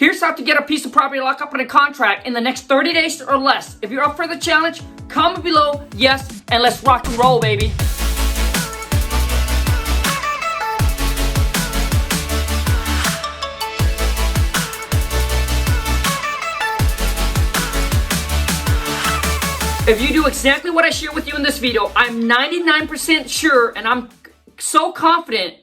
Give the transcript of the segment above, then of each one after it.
Here's how to get a piece of property locked up in a contract in the next 30 days or less. If you're up for the challenge, comment below yes, and let's rock and roll, baby. If you do exactly what I share with you in this video, I'm 99% sure and I'm so confident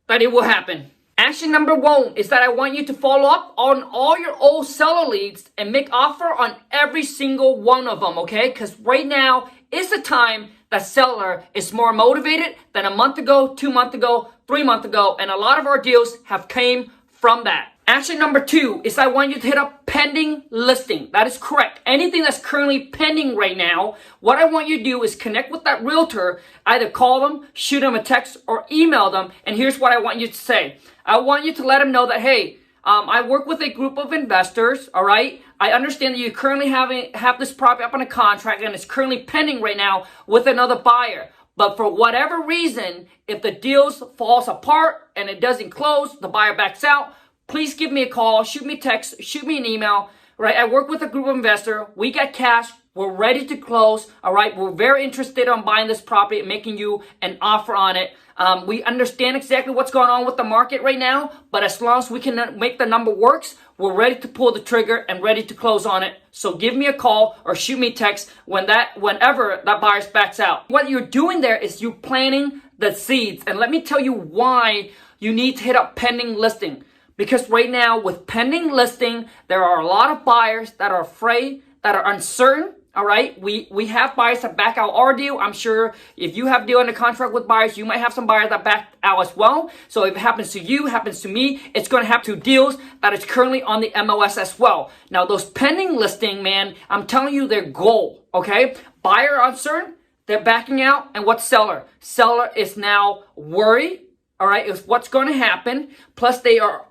that it will happen. Action number 1 is that I want you to follow up on all your old seller leads and make offer on every single one of them, okay? Because right now is the time that seller is more motivated than a month ago, 2 months ago, 3 months ago, and a lot of our deals have came from that. Action number 2 is I want you to hit up pending listing. That is correct. Anything that's currently pending right now, what I want you to do is connect with that realtor, either call them, shoot them a text, or email them. And here's what I want you to say. I want you to let them know that, hey, I work with a group of investors, all right? I understand that you currently have this property up on a contract and it's currently pending right now with another buyer. But for whatever reason, if the deal falls apart and it doesn't close, the buyer backs out, please give me a call, shoot me a text, shoot me an email, right? I work with a group of investors. We got cash. We're ready to close, all right? We're very interested on buying this property and making you an offer on it. We understand exactly what's going on with the market right now, but as long as we can make the number works, we're ready to pull the trigger and ready to close on it. So give me a call or shoot me a text whenever that buyer backs out. What you're doing there is you're planting the seeds. And let me tell you why you need to hit up pending listing. Because right now, with pending listing, there are a lot of buyers that are afraid, that are uncertain, all right? We have buyers that back out our deal. I'm sure if you have deal under contract with buyers, you might have some buyers that back out as well. So if it happens to you, happens to me, it's going to happen to deals that is currently on the MLS as well. Now, those pending listing, man, I'm telling you their goal, okay? Buyer uncertain, they're backing out. And what's seller? Seller is now worried, all right, is what's going to happen. Plus, they are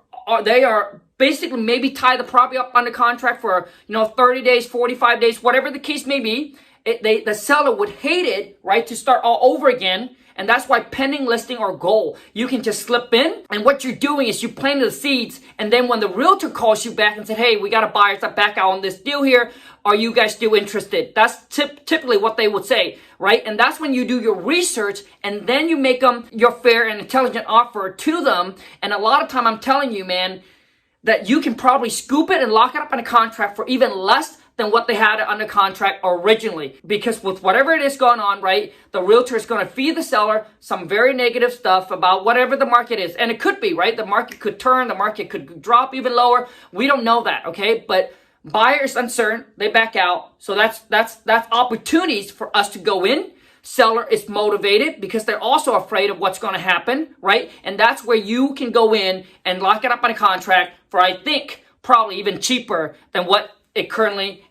basically maybe tie the property up under contract for 30 days, 45 days, whatever the case may be. The seller would hate it, right, to start all over again. And that's why pending listing or goal, you can just slip in. And what you're doing is you plant the seeds. And then when the realtor calls you back and said, hey, we got a buyer that back out on this deal here. Are you guys still interested? That's typically what they would say, right? And that's when you do your research and then you make them your fair and intelligent offer to them. And a lot of time I'm telling you, man, that you can probably scoop it and lock it up in a contract for even less than what they had under contract originally. Because with whatever it is going on, right, the realtor is going to feed the seller some very negative stuff about whatever the market is. And it could be, right? The market could turn, the market could drop even lower. We don't know that, okay? But buyer is uncertain, they back out. So that's opportunities for us to go in. Seller is motivated because they're also afraid of what's going to happen, right? And that's where you can go in and lock it up on a contract for, I think, probably even cheaper than what it currently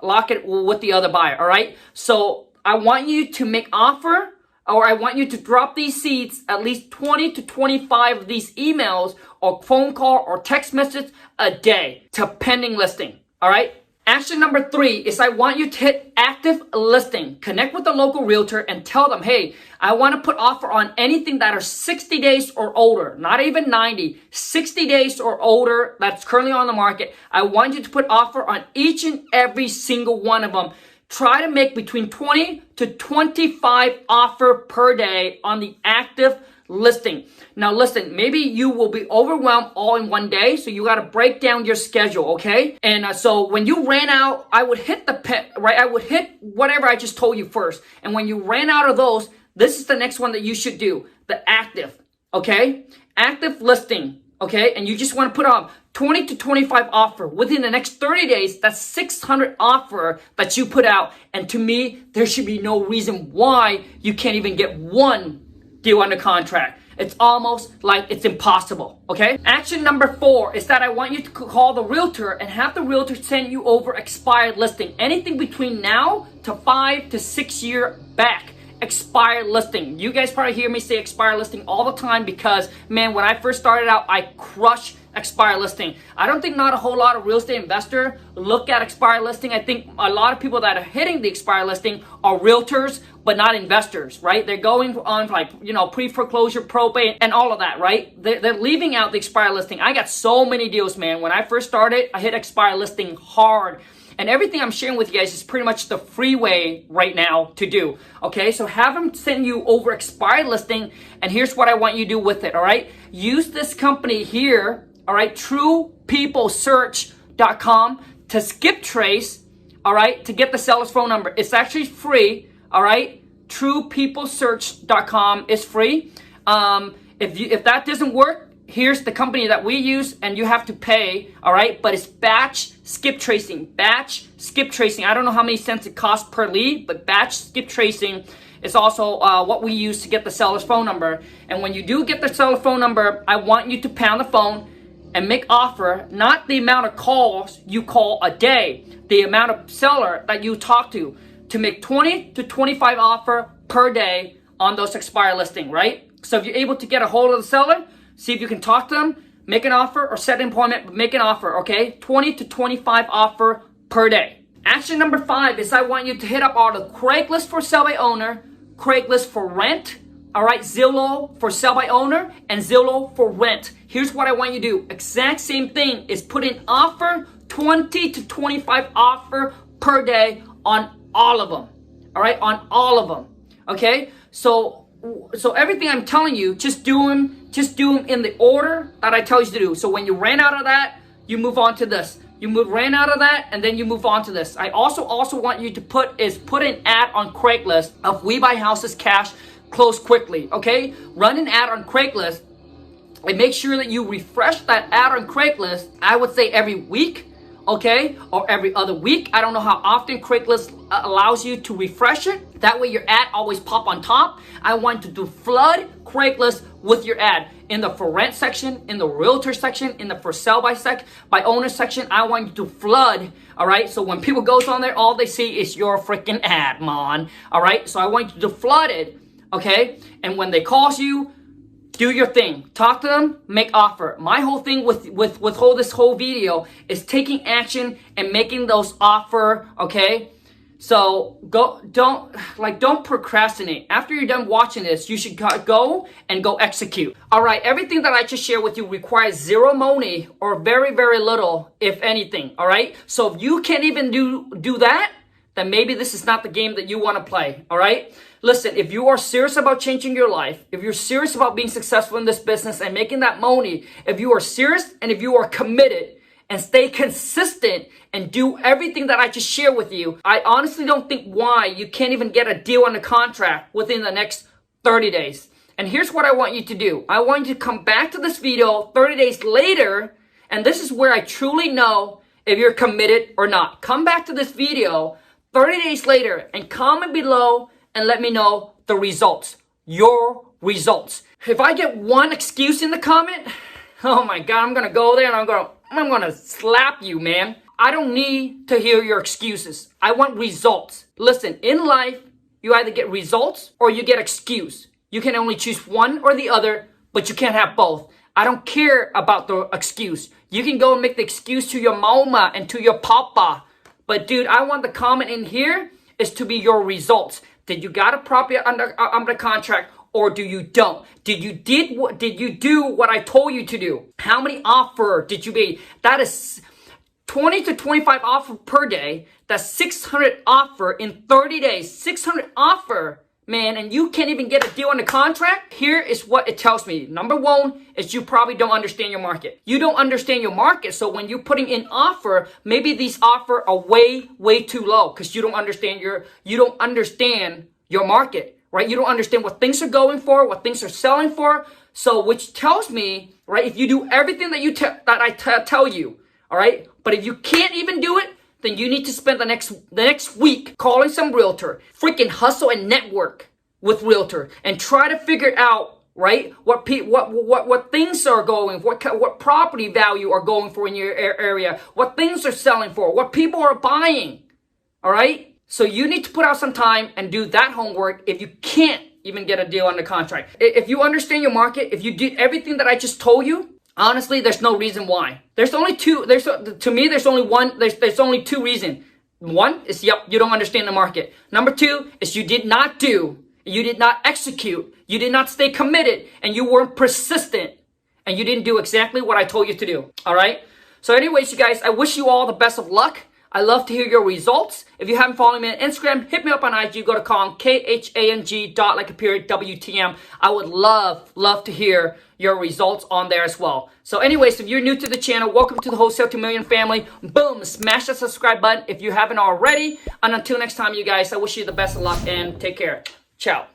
lock it with the other buyer, all right? So I want you to make offer, or I want you to drop these seeds, at least 20 to 25 of these emails or phone call or text message a day to pending listing, all right? Action number 3 is I want you to hit active listing. Connect with the local realtor and tell them, hey, I want to put offer on anything that are 60 days or older, not even 90, 60 days or older that's currently on the market. I want you to put offer on each and every single one of them. Try to make between 20 to 25 offer per day on the active listing. Now listen, maybe you will be overwhelmed all in one day, so you got to break down your schedule, okay? And so when you ran out, I would hit I would hit whatever I just told you first. And when you ran out of those, this is the next one that you should do, the active, okay? Active listing, okay? And you just want to put on 20 to 25 offer within the next 30 days. That's 600 offer that you put out. And to me, there should be no reason why you can't even get one deal under contract. It's almost like it's impossible, okay? Action number 4 is that I want you to call the realtor and have the realtor send you over expired listing. Anything between now to 5 to 6 year back. Expired listing. You guys probably hear me say expired listing all the time because, man, when I first started out, I crushed expired listing. I don't think not a whole lot of real estate investor look at expired listing. I think a lot of people that are hitting the expired listing are realtors, but not investors, right? They're going on like, you know, pre-foreclosure, probate, and all of that, right? They're leaving out the expired listing. I got so many deals, man. When I first started, I hit expired listing hard. And everything I'm sharing with you guys is pretty much the free way right now to do. Okay, so have them send you over expired listing, and here's what I want you to do with it. All right, use this company here. All right, TruePeopleSearch.com to skip trace. All right, to get the seller's phone number. It's actually free. All right, TruePeopleSearch.com is free. If that doesn't work, here's the company that we use, and you have to pay, all right? But it's batch skip tracing. Batch skip tracing. I don't know how many cents it costs per lead, but batch skip tracing is also what we use to get the seller's phone number. And when you do get the seller's phone number, I want you to pound the phone and make offer, not the amount of calls you call a day, the amount of seller that you talk to make 20 to 25 offer per day on those expired listing, right? So if you're able to get a hold of the seller, see if you can talk to them, make an offer, or set an appointment, but make an offer, okay? 20 to 25 offer per day. Action number 5 is I want you to hit up all the Craigslist for sell by owner, Craigslist for rent, all right? Zillow for sell by owner, and Zillow for rent. Here's what I want you to do. Exact same thing is put in offer, 20 to 25 offer per day on all of them, all right? On all of them, okay? So everything I'm telling you, just do them in the order that I tell you to do. So when you ran out of that, you move on to this. Ran out of that, and then you move on to this. I also want you to put an ad on Craigslist of We Buy Houses Cash Close Quickly, okay? Run an ad on Craigslist and make sure that you refresh that ad on Craigslist, I would say every week, okay? Or every other week. I don't know how often Craigslist allows you to refresh it. That way your ad always pop on top. I want you to flood Craigslist with your ad. In the for rent section, in the realtor section, in the for sale by owner section, I want you to flood, all right? So when people goes on there, all they see is your freaking ad, man, all right? So I want you to flood it, okay? And when they call you, do your thing. Talk to them, make offer. My whole thing with this whole video is taking action and making those offer, okay? So don't procrastinate. After you're done watching this, you should go execute. All right, everything that I just shared with you requires zero money or very, very little, if anything, all right? So if you can't even do that, then maybe this is not the game that you want to play, all right? Listen, if you are serious about changing your life, if you're serious about being successful in this business and making that money, if you are serious and if you are committed and stay consistent and do everything that I just shared with you, I honestly don't think why you can't even get a deal on the contract within the next 30 days. And here's what I want you to do. I want you to come back to this video 30 days later, and this is where I truly know if you're committed or not. Come back to this video 30 days later and comment below and let me know the results, your results. If I get one excuse in the comment, oh my God, I'm gonna go there and I'm gonna slap you, man. I don't need to hear your excuses. I want results. Listen, in life, you either get results or you get excuse. You can only choose one or the other, but you can't have both. I don't care about the excuse. You can go and make the excuse to your mama and to your papa. But dude, I want the comment in here is to be your results. Did you got a property under contract or do you don't? Did you do what I told you to do? How many offer did you make? That is 20 to 25 offer per day. That's 600 offer in 30 days. 600 offer, man, and you can't even get a deal on the contract? Here is what it tells me. Number one is you probably don't understand your market. You don't understand your market, so when you're putting in offer, maybe these offer are way, way too low because you don't understand your market, right? You don't understand what things are going for, what things are selling for. So which tells me, right, if you do everything that I tell you, all right, but if you can't even do it, then you need to spend the next week calling some realtor, freaking hustle and network with realtor, and try to figure out, right, what things are going, what property value are going for in your area, what things are selling for, what people are buying, all right? So you need to put out some time and do that homework if you can't even get a deal on the contract. If you understand your market, if you did everything that I just told you, Honestly, there's no reason why. There's only two. To me, there's only one. There's only two reasons. One is, yep, you don't understand the market. Number two is you did not execute, you did not stay committed, and you weren't persistent, and you didn't do exactly what I told you to do. All right. So, anyways, you guys, I wish you all the best of luck. I love to hear your results. If you haven't followed me on Instagram, hit me up on IG. Go to Khang, KHANG, WTM. I would love to hear your results on there as well. So anyways, if you're new to the channel, welcome to the Wholesale to Million family. Boom, smash that subscribe button if you haven't already. And until next time, you guys, I wish you the best of luck and take care. Ciao.